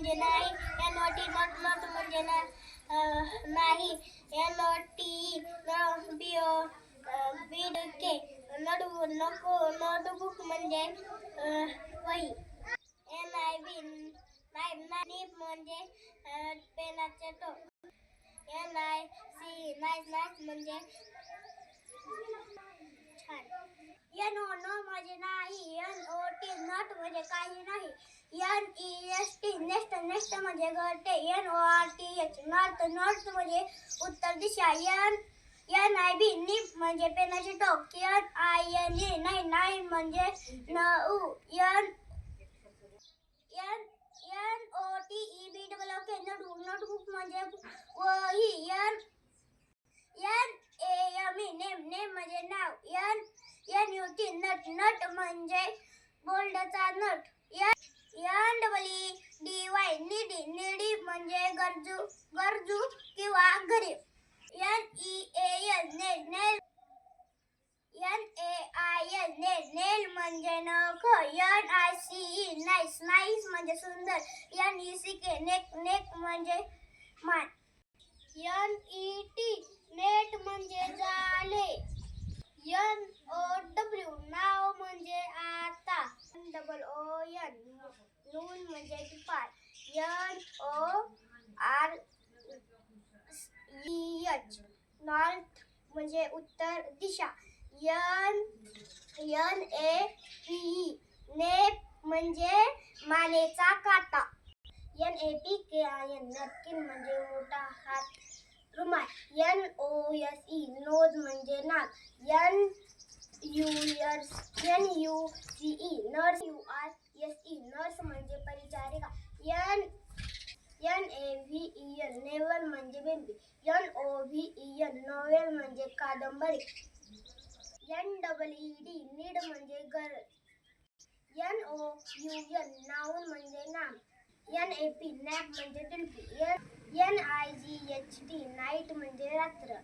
म्हणजे नाही. NOT not not म्हणजे नाही. NOT BOOK नोटबुक नको. नोटबुक म्हणजे वही. NIB नाईफ म्हणजे पेनाचे टोक. NIC नाईस म्हणजे छान. NO म्हणजे नाही. NOT नॉट म्हणजे काही नाही. NEST नेस्ट म्हणजे घरटे. NORTH नॉर्थ म्हणजे उत्तर दिशा. NIB निप म्हणजे पेनाचे टोक. NINE नाईन म्हणजे नऊ. NOTEBOOK नोटबुक म्हणजे वही. नेम म्हणजे नाव. NUT नट म्हणजे बोल्डचा नट. NEEDY निडी म्हणजे गरजू किंवा गरीब. NAIL नेल म्हणजे नख. NICE नाईस म्हणजे सुंदर. NECK नेक म्हणजे मान. नेट म्हणजे जाळे. NOW नाव म्हणजे आता. NOON नून म्हणजे दुपार. NORTH नॉर्थ म्हणजे उत्तर दिशा. NAPE नेप म्हणजे मानेचा काटा. NAPKIN नॅपकिन म्हणजे मोठा हात रुमाल. NOSE नोज म्हणजे नाक. NURSE नर्स म्हणजे परिचारिका. NAVEN नेवल म्हणजे बेंबी. NOVEN नोवेल म्हणजे कादंबरी. NEED नीड म्हणजे गरज. NOUN नाऊन म्हणजे नाम. NAP नॅप म्हणजे जुलपी. NIGHT नाईट म्हणजे रात्र.